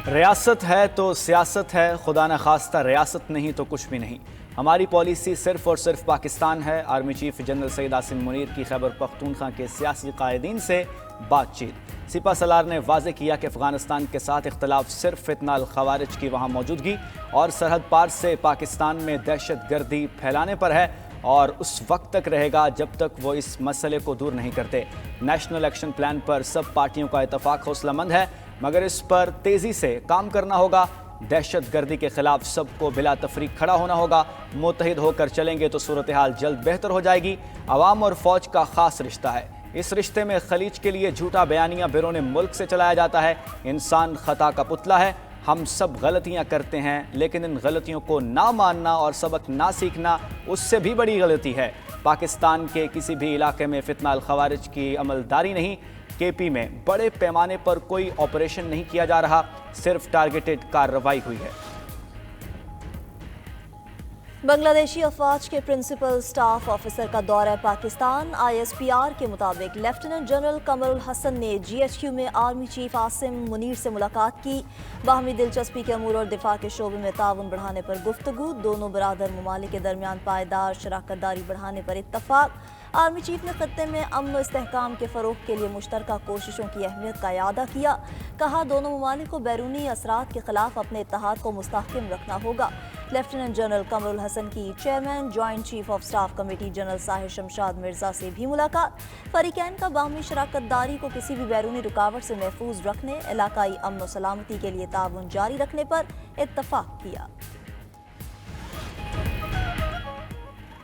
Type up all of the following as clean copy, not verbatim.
ریاست ہے تو سیاست ہے، خدا نہ خواستہ ریاست نہیں تو کچھ بھی نہیں۔ ہماری پالیسی صرف اور صرف پاکستان ہے۔ Army chief general Syed Asim Munir کی خیبر پختونخوا کے سیاسی قائدین سے بات چیت۔ سپہ سالار نے واضح کیا کہ افغانستان کے ساتھ اختلاف صرف فتنہ الخوارج کی وہاں موجودگی اور سرحد پار سے پاکستان میں دہشت گردی پھیلانے پر ہے، اور اس وقت تک رہے گا جب تک وہ اس مسئلے کو دور نہیں کرتے۔ نیشنل ایکشن پلان پر سب پارٹیوں کا اتفاق حوصلہ مند ہے، مگر اس پر تیزی سے کام کرنا ہوگا۔ دہشت گردی کے خلاف سب کو بلا تفریق کھڑا ہونا ہوگا۔ متحد ہو کر چلیں گے تو صورتحال جلد بہتر ہو جائے گی۔ عوام اور فوج کا خاص رشتہ ہے، اس رشتے میں خلیج کے لیے جھوٹا بیانیہ بیرون ملک سے چلایا جاتا ہے۔ انسان خطا کا پتلا ہے، ہم سب غلطیاں کرتے ہیں، لیکن ان غلطیوں کو نہ ماننا اور سبق نہ سیکھنا اس سے بھی بڑی غلطی ہے۔ پاکستان کے کسی بھی علاقے میں فتنہ الخوارج کی عملداری نہیں۔ کے پی میں بڑے پیمانے پر کوئی آپریشن نہیں کیا جا رہا، صرف ٹارگیٹڈ کارروائی ہوئی ہے۔ بنگلہ دیشی افواج کے پرنسپل سٹاف آفیسر کا دورہ Pakistan. I S P R کے مطابق لیفٹیننٹ جنرل قمر الحسن نے جی ایچ کیو میں آرمی چیف عاصم منیر سے ملاقات کی۔ باہمی دلچسپی کے امور اور دفاع کے شعبے میں تعاون بڑھانے پر گفتگو۔ دونوں برادر ممالک کے درمیان پائیدار شراکت داری بڑھانے پر اتفاق۔ آرمی چیف نے خطے میں امن و استحکام کے فروغ کے لیے مشترکہ کوششوں کی اہمیت کا اعادہ کیا۔ کہا دونوں ممالک کو بیرونی اثرات کے خلاف اپنے اتحاد کو مستحکم رکھنا ہوگا۔ لیفٹیننٹ جنرل قمر الحسن کی chairman joint chief of staff committee general Sahir Shamshad Mirza سے بھی ملاقات۔ فریقین کا باہمی شراکت داری کو کسی بھی بیرونی رکاوٹ سے محفوظ رکھنے، علاقائی امن و سلامتی کے لیے تعاون جاری رکھنے پر اتفاق کیا۔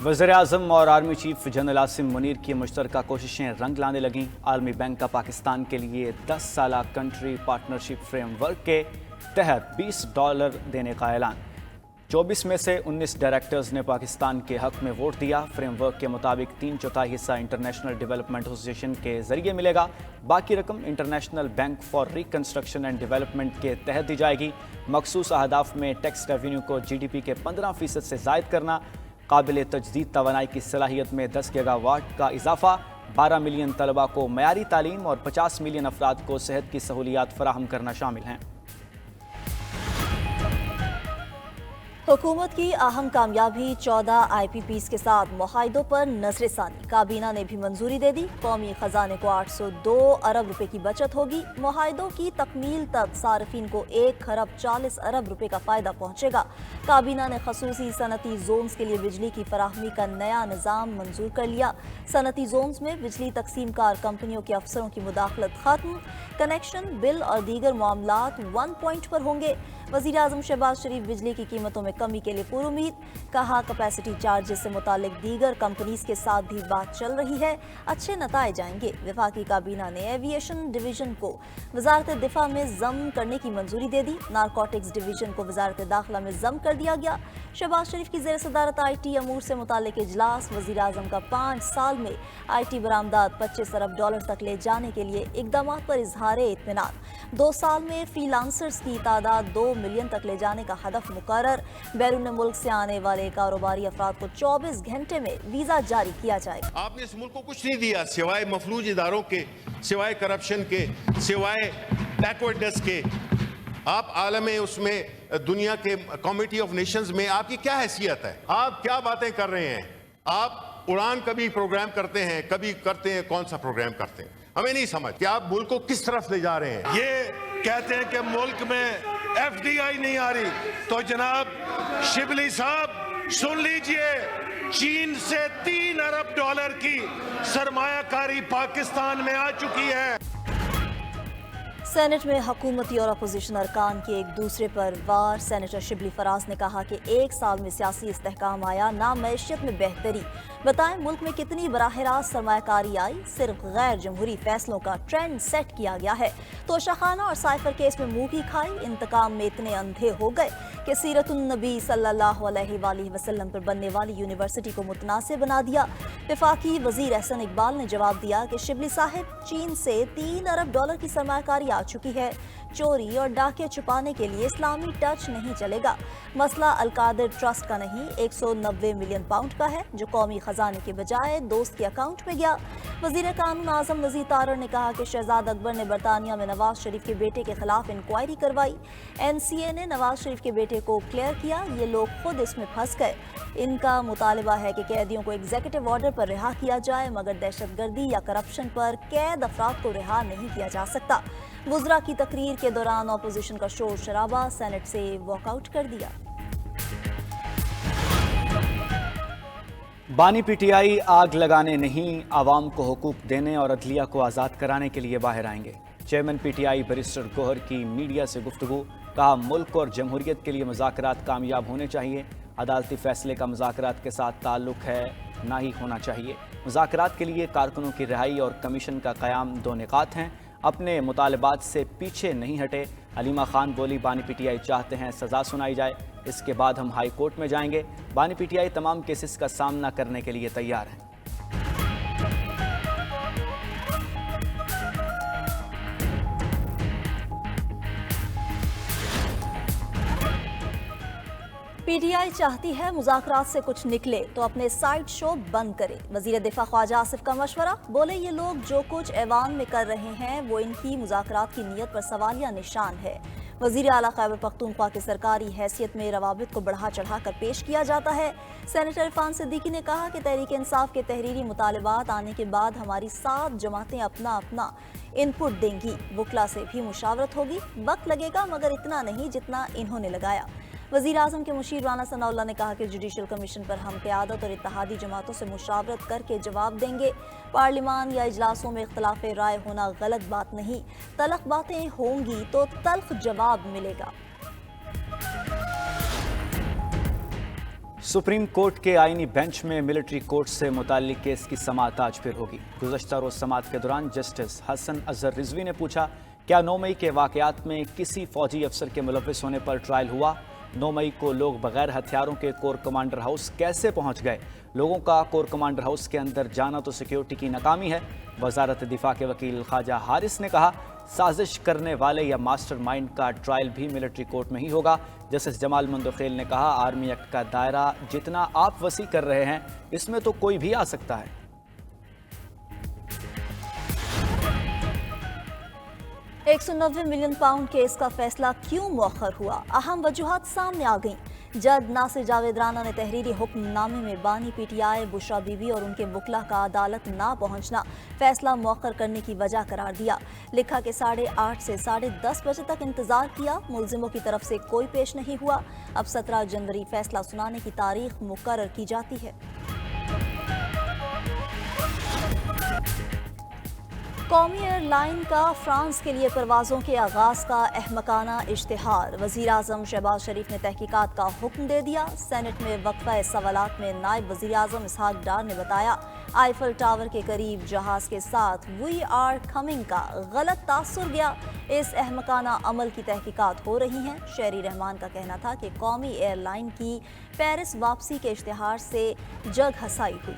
وزیراعظم اور army chief general Asim Munir کی مشترکہ کوششیں رنگ لانے لگیں۔ عالمی بینک کا پاکستان کے لیے 10 سالہ کنٹری پارٹنرشپ فریم ورک کے تحت $20 دینے کا اعلان۔ 24 میں سے 19 ڈائریکٹرز نے پاکستان کے حق میں ووٹ دیا۔ فریم ورک کے مطابق 3/4 حصہ انٹرنیشنل ڈیولپمنٹ ایسوسی ایشن کے ذریعے ملے گا، باقی رقم international bank for reconstruction and development کے تحت دی جائے گی۔ مخصوص اہداف میں ٹیکس ریونیو کو جی ڈی پی کے 15% سے زائد کرنا، قابل تجدید توانائی کی صلاحیت میں 10 گیگا واٹ کا اضافہ، 12 ملین طلبہ کو معیاری تعلیم اور 50 ملین افراد کو صحت کی سہولیات فراہم کرنا شامل ہیں۔ حکومت کی اہم کامیابی 14 آئی پی پیز کے ساتھ معاہدوں پر نظر ثانی۔ کابینہ نے بھی منظوری دے دی۔ قومی خزانے کو 802 ارب روپے کی بچت ہوگی۔ معاہدوں کی تکمیل تک صارفین کو 1.40 ارب روپے کا فائدہ پہنچے گا۔ کابینہ نے خصوصی صنعتی زونز کے لیے بجلی کی فراہمی کا نیا نظام منظور کر لیا۔ صنعتی زونز میں بجلی تقسیم کار کمپنیوں کے افسروں کی مداخلت ختم۔ کنیکشن، بل اور دیگر معاملات 1 پوائنٹ پر ہوں گے۔ وزیر اعظم شہباز شریف بجلی کی قیمتوں میں کمی کے لیے پر امید۔ کہا کیپیسٹی چارجز سے متعلق دیگر کمپنیز کے ساتھ بھی بات چل رہی ہے، اچھے نتائج آئیں گے۔ وفاقی کابینہ نے ایویشن ڈویژن کو وزارت دفاع میں ضم کرنے کی منظوری دے دی۔ نارکوٹکس ڈویژن کو وزارت داخلہ میں ضم کر دیا گیا۔ شہباز شریف کی زیر صدارت آئی ٹی امور سے متعلق اجلاس۔ وزیر اعظم کا 5 سال میں آئی ٹی برآمدات $25 ارب تک لے جانے کے لیے اقدامات پر اظہار اطمینان۔ 2 سال میں فری لانسرز کی تعداد 2 ملین تک لے جانے کا ہدف مقرر۔ بیرون ملک سے آنے والے کاروباری افراد کو 24 گھنٹے میں ویزا جاری کیا جائے گا۔ آپ نے اس ملک کو کچھ نہیں دیا سوائے مفلوج اداروں کے، سوائے کرپشن کے، سوائے بیکورڈنس کے۔ آپ عالم اس میں دنیا کے کمیٹی آف نیشنز میں آپ کی کیا حیثیت ہے؟ آپ کیا باتیں کر رہے ہیں؟ آپ اڑان کبھی پروگرام کرتے ہیں، کبھی کرتے ہیں، کون سا پروگرام کرتے ہیں؟ ہمیں نہیں سمجھ کہ آپ ملک کو کس طرف لے جا رہے ہیں۔ یہ کہتے ہیں کہ ملک میں ایف ڈی آئی نہیں آ رہی، تو جناب شبلی صاحب سن لیجئے، چین سے $3 ارب کی سرمایہ کاری پاکستان میں آ چکی ہے۔ سینٹ میں حکومتی اور اپوزیشن ارکان کے ایک دوسرے پر وار۔ سینیٹر شبلی فراز نے کہا کہ 1 سال میں سیاسی استحکام آیا، نہ معیشت میں بہتری۔ بتائیں ملک میں کتنی براہ راست سرمایہ کاری آئی؟ صرف غیر جمہوری فیصلوں کا ٹرینڈ سیٹ کیا گیا ہے۔ توشہ خانہ اور سائفر کیس میں منہ کی کھائی، انتقام میں اتنے اندھے ہو گئے کہ سیرت النبی صلی اللہ علیہ وآلہ وسلم پر بننے والی یونیورسٹی کو متنازع بنا دیا۔ وفاقی وزیر احسن اقبال نے جواب دیا کہ شبلی صاحب چین سے $3 ارب کی سرمایہ کاری آ چکی ہے۔ چوری اور ڈاکے چھپانے کے لیے اسلامی ٹچ نہیں چلے گا۔ مسئلہ القادر ٹرسٹ کا نہیں، 190 ملین پاؤنڈ کا ہے جو قومی خزانے کے بجائے دوست کے اکاؤنٹ میں گیا۔ وزیر قانون اعظم نذیر طارڑ نے کہا کہ شہزاد اکبر نے برطانیہ میں نواز شریف کے بیٹے کے خلاف انکوائری کروائی۔ NCA نے نواز شریف کے بیٹے کو کلیئر کیا، یہ لوگ خود اس میں پھنس گئے۔ ان کا مطالبہ ہے کہ قیدیوں کو ایگزیکٹو آرڈر پر رہا کیا جائے، مگر دہشت گردی یا کرپشن پر قید افراد کو رہا نہیں کیا جا سکتا۔ وزراء کی تقریر کے دوران اپوزیشن کا شور شرابہ، سینٹ سے واک آؤٹ کر دیا۔ بانی پی ٹی آئی آگ لگانے نہیں، عوام کو حقوق دینے اور عدلیہ کو آزاد کرانے کے لیے باہر آئیں گے۔ Chairman P T I barrister Gohar کی میڈیا سے گفتگو، کہا ملک اور جمہوریت کے لیے مذاکرات کامیاب ہونے چاہیے، عدالتی فیصلے کا مذاکرات کے ساتھ تعلق ہے نہ ہی ہونا چاہیے۔ مذاکرات کے لیے کارکنوں کی رہائی اور کمیشن کا قیام دو نکات ہیں، اپنے مطالبات سے پیچھے نہیں ہٹے۔ علیمہ خان بولی بانی پی ٹی آئی چاہتے ہیں سزا سنائی جائے، اس کے بعد ہم ہائی کورٹ میں جائیں گے۔ بانی پی ٹی آئی تمام کیسز کا سامنا کرنے کے لیے تیار ہے۔ پی ٹی آئی چاہتی ہے مذاکرات سے کچھ نکلے تو اپنے سائیڈ شو بند کرے۔ وزیر دفاع خواجہ آصف کا مشورہ، بولے یہ لوگ جو کچھ ایوان میں کر رہے ہیں وہ ان کی مذاکرات کی نیت پر سوالیہ نشان ہے۔ وزیر اعلیٰ خیبر پختونخوا کی سرکاری حیثیت میں روابط کو بڑھا چڑھا کر پیش کیا جاتا ہے۔ سینیٹر عرفان صدیقی نے کہا کہ تحریک انصاف کے تحریری مطالبات آنے کے بعد ہماری 7 جماعتیں اپنا ان پٹ دیں گی، وکلا سے بھی مشاورت ہوگی، وقت لگے گا مگر اتنا نہیں جتنا انہوں نے لگایا۔ وزیر اعظم کے مشیر رانا ثناء اللہ نے کہا کہ جوڈیشل کمیشن پر ہم قیادت اور اتحادی جماعتوں سے مشاورت کر کے جواب دیں گے۔ پارلیمان یا اجلاسوں میں اختلاف رائے ہونا غلط بات نہیں، تلخ باتیں ہوں گی تو تلخ جواب ملے گا۔ سپریم کورٹ کے آئینی بینچ میں ملٹری کورٹ سے متعلق کیس کی سماعت آج پھر ہوگی۔ گزشتہ روز سماعت کے دوران جسٹس حسن اظہر رضوی نے پوچھا، کیا 9 مئی کے واقعات میں کسی فوجی افسر کے ملوث ہونے پر ٹرائل ہوا؟ 9 مئی کو لوگ بغیر ہتھیاروں کے کور کمانڈر ہاؤس کیسے پہنچ گئے؟ لوگوں کا کور کمانڈر ہاؤس کے اندر جانا تو سیکیورٹی کی ناکامی ہے۔ وزارت دفاع کے وکیل خواجہ حارث نے کہا، سازش کرنے والے یا ماسٹر مائنڈ کا ٹرائل بھی ملٹری کورٹ میں ہی ہوگا۔ جسٹس جمال مندوخیل نے کہا، آرمی ایکٹ کا دائرہ جتنا آپ وسیع کر رہے ہیں اس میں تو کوئی بھی آ سکتا ہے۔ 190 ملین پاؤنڈ کیس کا فیصلہ کیوں مؤخر ہوا؟ اہم وجوہات سامنے آ گئیں۔ جج ناصر جاوید رانا نے تحریری حکم نامے میں بانی پی T I Bushra be be اور ان کے وکلا کا عدالت نہ پہنچنا فیصلہ مؤخر کرنے کی وجہ قرار دیا۔ لکھا کہ 8:30 سے 10:30 بجے تک انتظار کیا، ملزموں کی طرف سے کوئی پیش نہیں ہوا۔ اب 17 جنوری فیصلہ سنانے کی تاریخ مقرر کی جاتی ہے۔ قومی ایئر لائن کا فرانس کے لیے پروازوں کے آغاز کا احمقانہ اشتہار، وزیر اعظم شہباز شریف نے تحقیقات کا حکم دے دیا۔ سینٹ میں وقفہ سوالات میں نائب وزیر اعظم اسحاق ڈار نے بتایا، آئیفل ٹاور کے قریب جہاز کے ساتھ وی آر کمنگ کا غلط تاثر گیا۔ اس احمقانہ عمل کی تحقیقات ہو رہی ہیں۔ شہری رحمان کا کہنا تھا کہ قومی ایئر لائن کی پیرس واپسی کے اشتہار سے جگ ہسائی ہوئی۔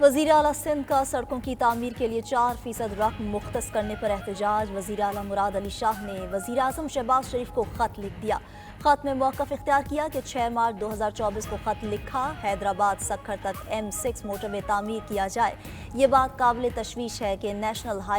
وزیر اعلیٰ سندھ کا سڑکوں کی تعمیر کے لیے 4% رقم مختص کرنے پر احتجاج، وزیر اعلیٰ مراد علی شاہ نے وزیر اعظم شہباز شریف کو خط لکھ دیا۔ خط میں موقف اختیار کیا کہ 6 مارچ 2024 کو خط لکھا، حیدرآباد سکھر تک M6 موٹر وے تعمیر کیا جائے۔ یہ بات قابل تشویش ہے کہ نیشنل ہائی